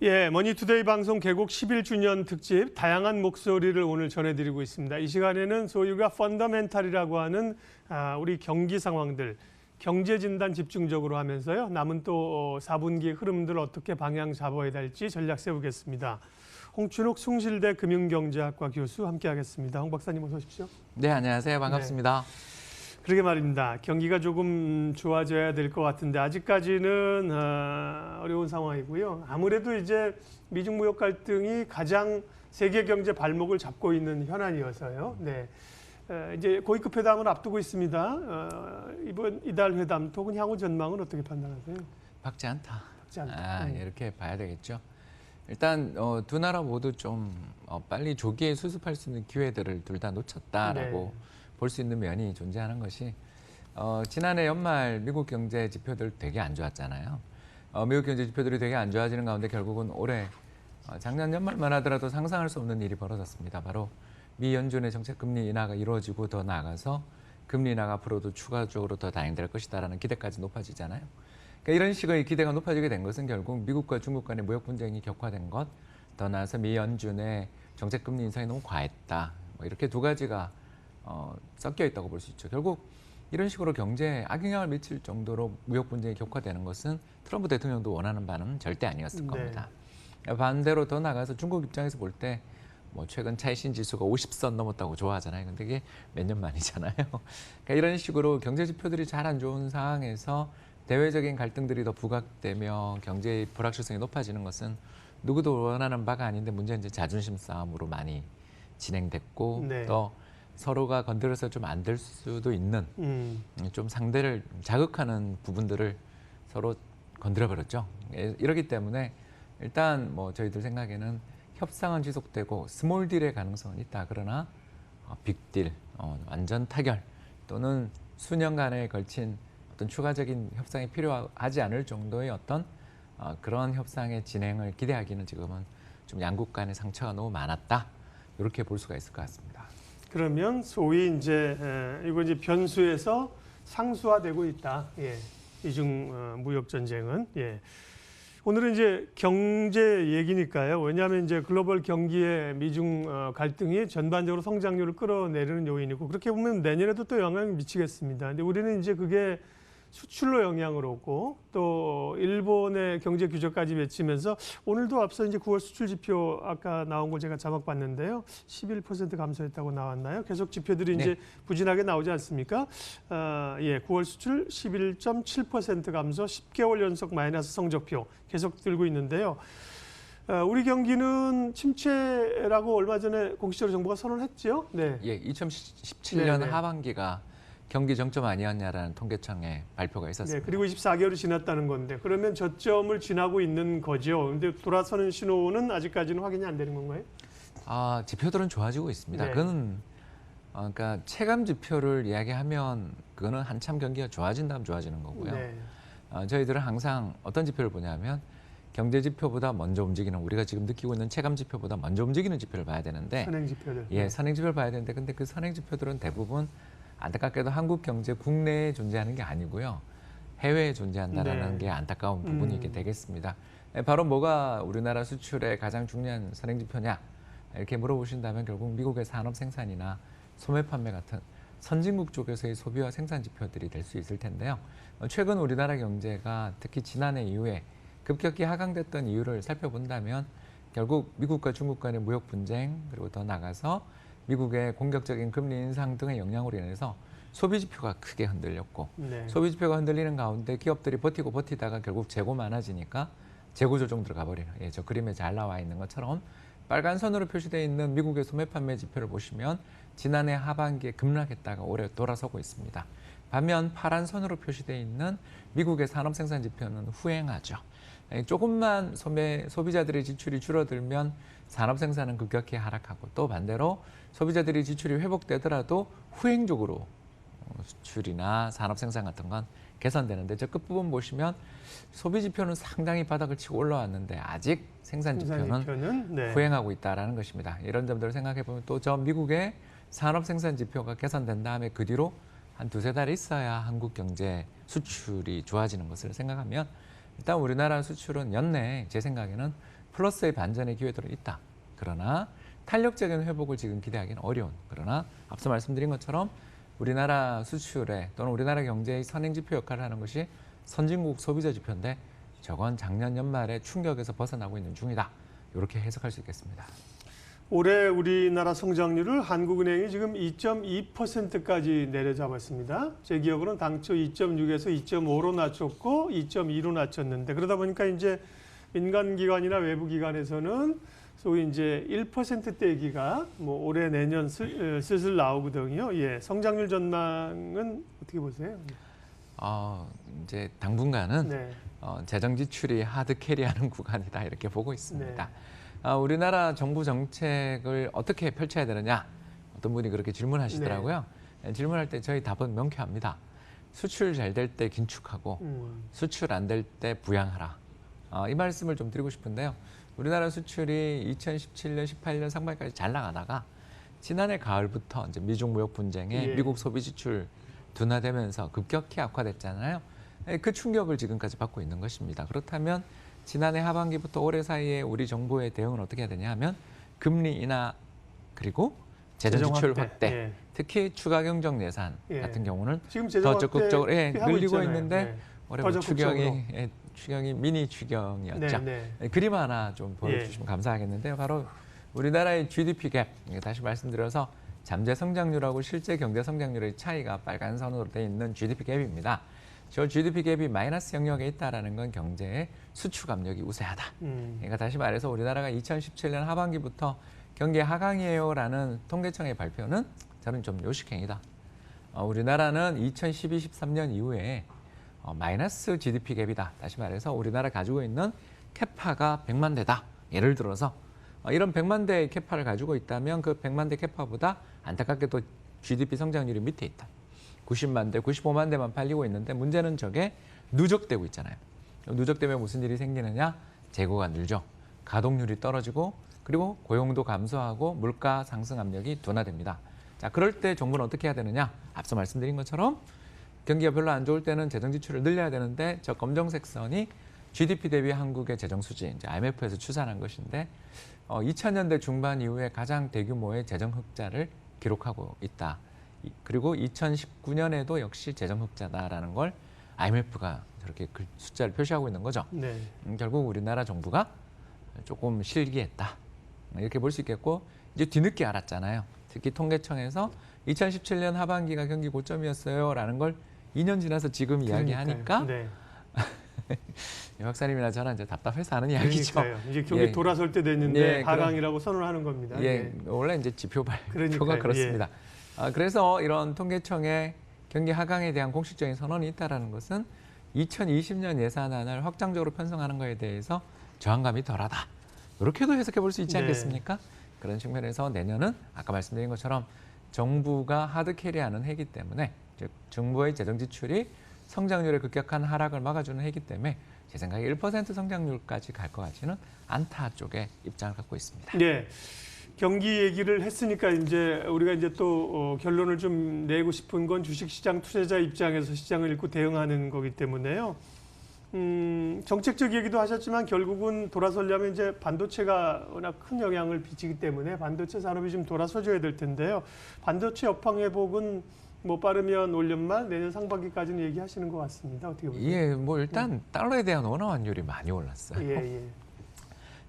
예, 머니투데이 방송 개국 11주년 특집 다양한 목소리를 오늘 전해드리고 있습니다. 이 시간에는 소유가 펀더멘탈이라고 하는 우리 경기 상황들, 경제 진단 집중적으로 하면서요. 남은 또 4분기 흐름들 어떻게 방향 잡아야 될지 전략 세우겠습니다. 홍춘욱 숭실대 금융경제학과 교수 함께하겠습니다. 홍 박사님 어서 오십시오. 네, 안녕하세요. 반갑습니다. 네. 그러게 말입니다. 경기가 조금 좋아져야 될 것 같은데 아직까지는 어려운 상황이고요. 아무래도 이제 미중 무역 갈등이 가장 세계 경제 발목을 잡고 있는 현안이어서요. 네, 이제 고위급 회담을 앞두고 있습니다. 이달 회담 혹은 향후 전망은 어떻게 판단하세요? 박지 않다. 박지 않다. 이렇게 봐야 되겠죠. 일단 두 나라 모두 좀 빨리 조기에 수습할 수 있는 기회들을 둘 다 놓쳤다라고 볼 수 있는 면이 존재하는 것이 지난해 연말 미국 경제 지표들 되게 안 좋았잖아요. 미국 경제 지표들이 되게 안 좋아지는 가운데 결국은 올해 작년 연말만 하더라도 상상할 수 없는 일이 벌어졌습니다. 바로 미 연준의 정책 금리 인하가 이루어지고 더 나아가서 금리 인하가 앞으로도 추가적으로 더 단행될 것이다라는 기대까지 높아지잖아요. 그러니까 이런 식의 기대가 높아지게 된 것은 결국 미국과 중국 간의 무역 분쟁이 격화된 것, 더 나아서 미 연준의 정책 금리 인상이 너무 과했다. 뭐 이렇게 두 가지가 섞여 있다고 볼 수 있죠. 결국 이런 식으로 경제에 악영향을 미칠 정도로 무역 분쟁이 격화되는 것은 트럼프 대통령도 원하는 바는 절대 아니었을 겁니다. 반대로 더 나가서 중국 입장에서 볼 때 뭐 최근 차이신 지수가 50선 넘었다고 좋아하잖아요. 근데 이게 몇 년 만이잖아요. 그러니까 이런 식으로 경제 지표들이 잘 안 좋은 상황에서 대외적인 갈등들이 더 부각되며 경제의 불확실성이 높아지는 것은 누구도 원하는 바가 아닌데 문제는 이제 자존심 싸움으로 많이 진행됐고 또 서로가 건드려서 좀 안 될 수도 있는 좀 상대를 자극하는 부분들을 서로 건드려버렸죠. 이러기 때문에 일단 뭐 저희들 생각에는 협상은 지속되고 스몰 딜의 가능성은 있다. 그러나 빅딜, 완전 타결 또는 수년간에 걸친 어떤 추가적인 협상이 필요하지 않을 정도의 어떤 그런 협상의 진행을 기대하기는 지금은 좀 양국 간의 상처가 너무 많았다. 이렇게 볼 수가 있을 것 같습니다. 그러면 소위 이제 이거 이제 변수에서 상수화되고 있다. 예. 미중 무역 전쟁은. 예. 오늘은 이제 경제 얘기니까요. 왜냐하면 이제 글로벌 경기의 미중 갈등이 전반적으로 성장률을 끌어내리는 요인이고 그렇게 보면 내년에도 또 영향을 미치겠습니다. 근데 우리는 이제 그게 수출로 영향을 오고 또 일본의 경제 규제까지 맺히면서 오늘도 앞서 이제 9월 수출 지표 아까 나온 거 제가 자막 봤는데요. 11% 감소했다고 나왔나요? 계속 지표들이 이제 부진하게 나오지 않습니까? 예, 9월 수출 11.7% 감소, 10개월 연속 마이너스 성적표 계속 들고 있는데요. 우리 경기는 침체라고 얼마 전에 공식적으로 정부가 선언했죠. 네. 예, 2017년 하반기가 경기 정점 아니었냐라는 통계청의 발표가 있었습니다. 네, 그리고 24개월이 지났다는 건데 그러면 저점을 지나고 있는 거죠. 그런데 돌아서는 신호는 아직까지는 확인이 안 되는 건가요? 지표들은 좋아지고 있습니다. 그건 그러니까 체감 지표를 이야기하면 그거는 한참 경기가 좋아진다면 좋아지는 거고요. 저희들은 항상 어떤 지표를 보냐면 경제 지표보다 먼저 움직이는 우리가 지금 느끼고 있는 체감 지표보다 먼저 움직이는 지표를 봐야 되는데 선행 지표들. 예, 선행 지표를 봐야 되는데 근데 그 선행 지표들은 대부분 안타깝게도 한국 경제 국내에 존재하는 게 아니고요. 해외에 존재한다는 게 안타까운 부분이 되겠습니다. 바로 뭐가 우리나라 수출의 가장 중요한 선행지표냐 이렇게 물어보신다면 결국 미국의 산업 생산이나 소매 판매 같은 선진국 쪽에서의 소비와 생산 지표들이 될 수 있을 텐데요. 최근 우리나라 경제가 특히 지난해 이후에 급격히 하강됐던 이유를 살펴본다면 결국 미국과 중국 간의 무역 분쟁 그리고 더 나가서 미국의 공격적인 금리 인상 등의 영향으로 인해서 소비 지표가 크게 흔들렸고 소비 지표가 흔들리는 가운데 기업들이 버티고 버티다가 결국 재고 많아지니까 재고 조정 들어가 버리는 저 그림에 잘 나와 있는 것처럼 빨간 선으로 표시되어 있는 미국의 소매 판매 지표를 보시면 지난해 하반기에 급락했다가 올해 돌아서고 있습니다. 반면 파란 선으로 표시되어 있는 미국의 산업 생산 지표는 후행하죠. 조금만 소비자들의 지출이 줄어들면 산업 생산은 급격히 하락하고 또 반대로 소비자들의 지출이 회복되더라도 후행적으로 수출이나 산업 생산 같은 건 개선되는데 저 끝부분 보시면 소비 지표는 상당히 바닥을 치고 올라왔는데 아직 생산 지표는 후행하고 있다는 것입니다. 이런 점들을 생각해 보면 또 저 미국의 산업 생산 지표가 개선된 다음에 그 뒤로 한 두세 달 있어야 한국 경제 수출이 좋아지는 것을 생각하면 일단 우리나라 수출은 연내 제 생각에는 플러스의 반전의 기회들은 있다. 그러나 탄력적인 회복을 지금 기대하기는 어려운. 그러나 앞서 말씀드린 것처럼 우리나라 수출에 또는 우리나라 경제의 선행지표 역할을 하는 것이 선진국 소비자 지표인데 저건 작년 연말에 충격에서 벗어나고 있는 중이다. 이렇게 해석할 수 있겠습니다. 올해 우리나라 성장률을 한국은행이 지금 2.2%까지 내려잡았습니다. 제 기억으로는 당초 2.6에서 2.5로 낮췄고 2.2로 낮췄는데 그러다 보니까 이제 민간 기관이나 외부 기관에서는 소위 이제 1%대기가 뭐 올해 내년 슬슬 나오거든요. 예, 성장률 전망은 어떻게 보세요? 이제 당분간은 네. 재정 지출이 하드 캐리하는 구간이다 이렇게 보고 있습니다. 우리나라 정부 정책을 어떻게 펼쳐야 되느냐 어떤 분이 그렇게 질문하시더라고요. 질문할 때 저희 답은 명쾌합니다. 수출 잘 될 때 긴축하고 수출 안 될 때 부양하라. 이 말씀을 좀 드리고 싶은데요. 우리나라 수출이 2017년, 18년 상반기까지 잘 나가다가 지난해 가을부터 이제 미중 무역 분쟁에 미국 소비 지출 둔화되면서 급격히 악화됐잖아요. 그 충격을 지금까지 받고 있는 것입니다. 그렇다면 지난해 하반기부터 올해 사이에 우리 정부의 대응은 어떻게 해야 되냐 하면 금리 인하 그리고 재정 지출 확대. 특히 추가 경정 예산 같은 경우는 지금 더 적극적으로 늘리고 있잖아요. 있는데 올해 뭐 추경이 미니 추경이었죠. 그림 하나 좀 보여주시면 감사하겠는데요. 바로 우리나라의 GDP 갭, 다시 말씀드려서 잠재 성장률하고 실제 경제 성장률의 차이가 빨간 선으로 돼 있는 GDP 갭입니다. 저 GDP 갭이 마이너스 영역에 있다는 건 경제의 수출 압력이 우세하다. 그러니까 다시 말해서 우리나라가 2017년 하반기부터 경기 하강이에요라는 통계청의 발표는 저는 좀 요식행위다. 우리나라는 2012-13년 이후에 마이너스 GDP 갭이다. 다시 말해서 우리나라 가지고 있는 캐파가 100만 대다. 예를 들어서 이런 100만 대의 캐파를 가지고 있다면 그 100만 대 캐파보다 안타깝게도 GDP 성장률이 밑에 있다. 90만 대, 95만 대만 팔리고 있는데 문제는 저게 누적되고 있잖아요. 누적되면 무슨 일이 생기느냐? 재고가 늘죠. 가동률이 떨어지고 그리고 고용도 감소하고 물가 상승 압력이 둔화됩니다. 자, 그럴 때 정부는 어떻게 해야 되느냐? 앞서 말씀드린 것처럼 경기가 별로 안 좋을 때는 재정 지출을 늘려야 되는데 저 검정색 선이 GDP 대비 한국의 재정 수지, 이제 IMF에서 추산한 것인데 2000년대 중반 이후에 가장 대규모의 재정 흑자를 기록하고 있다. 그리고 2019년에도 역시 재정 흑자다라는 걸 IMF가 저렇게 숫자를 표시하고 있는 거죠. 결국 우리나라 정부가 조금 실기했다. 이렇게 볼 수 있겠고 이제 뒤늦게 알았잖아요. 특히 통계청에서 2017년 하반기가 경기 고점이었어요라는 걸 2년 지나서 지금 이야기하니까 박사님이나 저는 이제 답답해서 하는 이야기죠. 그러니까요. 이제 경기 돌아설 때 됐는데 하강이라고 선언을 하는 겁니다. 원래 이제 지표 발표가 그렇습니다. 그래서 이런 통계청의 경기 하강에 대한 공식적인 선언이 있다는 것은 2020년 예산안을 확장적으로 편성하는 것에 대해서 저항감이 덜하다. 이렇게도 해석해 볼 수 있지 않겠습니까? 그런 측면에서 내년은 아까 말씀드린 것처럼 정부가 하드 캐리하는 해이기 때문에 즉 정부의 재정 지출이 성장률의 급격한 하락을 막아주는 해이기 때문에 제 생각에 1% 성장률까지 갈 것 같지는 않다 쪽에 입장을 갖고 있습니다. 네. 경기 얘기를 했으니까 이제 우리가 이제 또 결론을 좀 내고 싶은 건 주식시장 투자자 입장에서 시장을 읽고 대응하는 거기 때문에요. 정책적 얘기도 하셨지만 결국은 돌아서려면 이제 반도체가 워낙 큰 영향을 미치기 때문에 반도체 산업이 좀 돌아서줘야 될 텐데요. 반도체 업황 회복은 뭐 빠르면 올 연말 내년 상반기까지는 얘기하시는 것 같습니다. 어떻게 보세요? 뭐 일단 달러에 대한 원화 환율이 많이 올랐어요.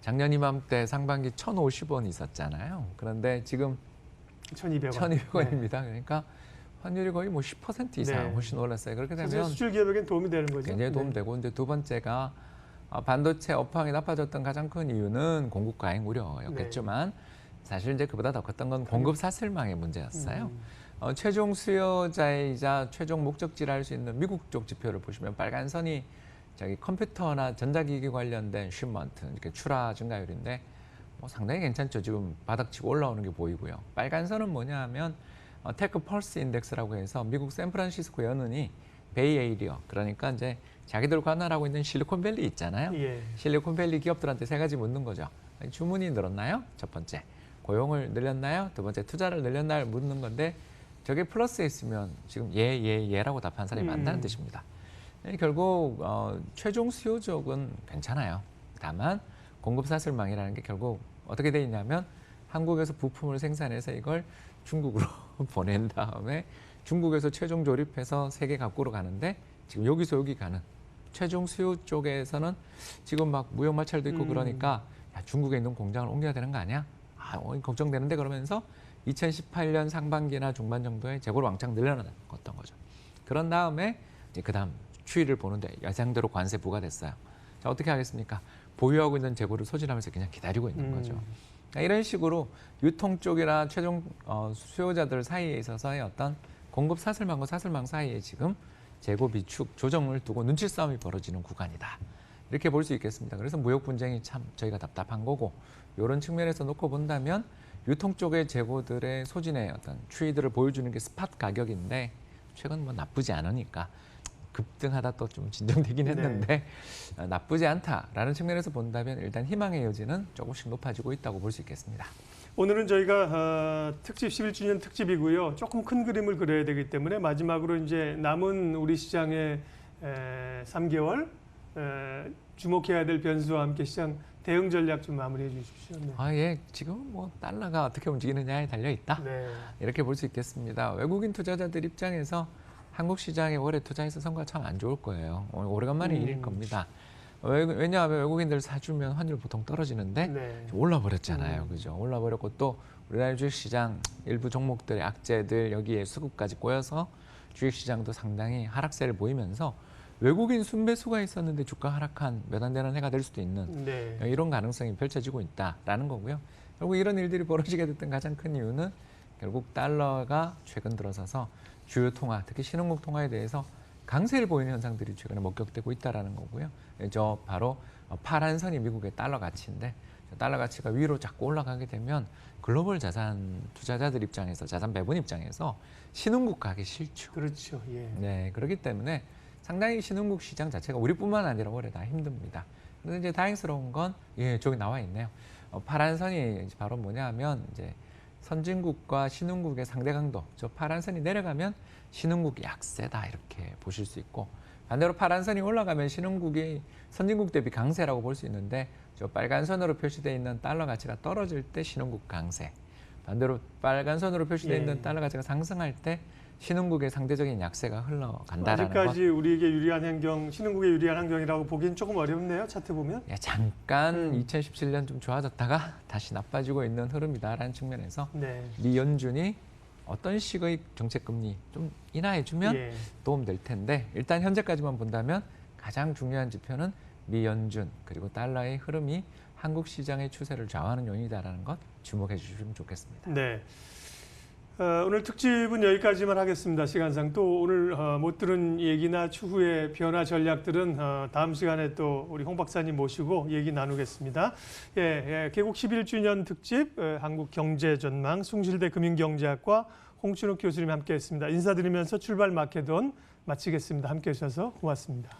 작년 이맘때 상반기 1,050원 있었잖아요. 그런데 지금 1,200원입니다. 그러니까 환율이 거의 뭐 10% 이상 훨씬 올랐어요. 그렇게 되면 수출 기업에겐 도움이 되는 거죠. 굉장히 도움되고 이제 두 번째가 반도체 업황이 나빠졌던 가장 큰 이유는 공급 과잉 우려였겠지만 사실 이제 그보다 더 컸던 건 공급 사슬망의 문제였어요. 최종 수요자이자 최종 목적지를 할 수 있는 미국 쪽 지표를 보시면 빨간 선이 저기 컴퓨터나 전자기기 관련된 쉬먼트, 이렇게 출하 증가율인데 뭐 상당히 괜찮죠. 지금 바닥치고 올라오는 게 보이고요. 빨간 선은 뭐냐 하면 테크 펄스 인덱스라고 해서 미국 샌프란시스코 연은이 베이에이리어, 그러니까 이제 자기들 관할하고 있는 실리콘밸리 있잖아요. 실리콘밸리 기업들한테 세 가지 묻는 거죠. 주문이 늘었나요? 첫 번째. 고용을 늘렸나요? 두 번째. 투자를 늘렸나요? 묻는 건데 저게 플러스에 있으면 지금 예라고 답한 사람이 많다는 뜻입니다. 결국 최종 수요 쪽은 괜찮아요. 다만 공급 사슬망이라는 게 결국 어떻게 돼 있냐면 한국에서 부품을 생산해서 이걸 중국으로 보낸 다음에 중국에서 최종 조립해서 세계 각국으로 가는데 지금 여기서 여기 가는 최종 수요 쪽에서는 지금 막 무역 마찰도 있고 그러니까 야, 중국에 있는 공장을 옮겨야 되는 거 아니야? 걱정되는데 그러면서 2018년 상반기나 중반 정도에 재고를 왕창 늘려놨던 거죠. 그런 다음에 이제 그다음 추이를 보는데 예상대로 관세 부과됐어요. 자, 어떻게 하겠습니까? 보유하고 있는 재고를 소진하면서 그냥 기다리고 있는 거죠. 그러니까 이런 식으로 유통 쪽이나 최종 수요자들 사이에 있어서의 어떤 공급 사슬망과 사슬망 사이에 지금 재고 비축 조정을 두고 눈치 싸움이 벌어지는 구간이다. 이렇게 볼 수 있겠습니다. 그래서 무역 분쟁이 참 저희가 답답한 거고 이런 측면에서 놓고 본다면 유통 쪽의 재고들의 소진의 어떤 추이들을 보여주는 게 스팟 가격인데 최근 뭐 나쁘지 않으니까 급등하다 또 좀 진정되긴 했는데 나쁘지 않다라는 측면에서 본다면 일단 희망의 여지는 조금씩 높아지고 있다고 볼 수 있겠습니다. 오늘은 저희가 특집 11주년 특집이고요. 조금 큰 그림을 그려야 되기 때문에 마지막으로 이제 남은 우리 시장의 3개월 주목해야 될 변수와 함께 시장 대응 전략 좀 마무리해 주십시오. 네. 예. 지금 뭐 달러가 어떻게 움직이느냐에 달려 있다. 네. 이렇게 볼 수 있겠습니다. 외국인 투자자들 입장에서 한국 시장에 올해 투자해서 성과 참 안 좋을 거예요. 오래간만에 일일 겁니다. 왜냐하면 외국인들 사주면 환율 보통 떨어지는데 네. 올라버렸잖아요. 그죠? 올라버렸고 또 우리나라 주식시장 일부 종목들의 악재들 여기에 수급까지 꼬여서 주식시장도 상당히 하락세를 보이면서 외국인 순매수가 있었는데 주가 하락한 몇 안 되는 해가 될 수도 있는 네. 이런 가능성이 펼쳐지고 있다라는 거고요. 결국 이런 일들이 벌어지게 됐던 가장 큰 이유는 결국 달러가 최근 들어서서 주요 통화, 특히 신흥국 통화에 대해서 강세를 보이는 현상들이 최근에 목격되고 있다는 거고요. 저 바로 파란 선이 미국의 달러 가치인데 달러 가치가 위로 자꾸 올라가게 되면 글로벌 자산 투자자들 입장에서 자산 배분 입장에서 신흥국 가기 싫죠. 그렇죠. 예. 네, 그렇기 때문에 상당히 신흥국 시장 자체가 우리뿐만 아니라 올해 다 힘듭니다. 그런데 이제 다행스러운 건 저기 나와 있네요. 파란 선이 바로 뭐냐면 이제 선진국과 신흥국의 상대 강도, 저 파란 선이 내려가면 신흥국이 약세다 이렇게 보실 수 있고 반대로 파란 선이 올라가면 신흥국이 선진국 대비 강세라고 볼 수 있는데 저 빨간 선으로 표시되어 있는 달러 가치가 떨어질 때 신흥국 강세, 반대로 빨간 선으로 표시되어 있는 달러 가치가 상승할 때 신흥국의 상대적인 약세가 흘러간다라는 것. 아직까지 우리에게 유리한 환경, 신흥국에 유리한 환경이라고 보기엔 조금 어렵네요. 차트 보면. 잠깐 2017년 좀 좋아졌다가 다시 나빠지고 있는 흐름이다라는 측면에서 네. 미 연준이 어떤 식의 정책 금리 좀 인하해주면 예. 도움될 텐데 일단 현재까지만 본다면 가장 중요한 지표는 미 연준 그리고 달러의 흐름이 한국 시장의 추세를 좌우하는 요인이다라는 것 주목해 주시면 좋겠습니다. 네. 오늘 특집은 여기까지만 하겠습니다. 시간상 또 오늘 못 들은 얘기나 추후의 변화 전략들은 다음 시간에 또 우리 홍 박사님 모시고 얘기 나누겠습니다. 개국 11주년 특집 한국 경제 전망 숭실대 금융경제학과 홍춘욱 교수님 함께했습니다. 인사드리면서 출발 마케돈 마치겠습니다. 함께해 주셔서 고맙습니다.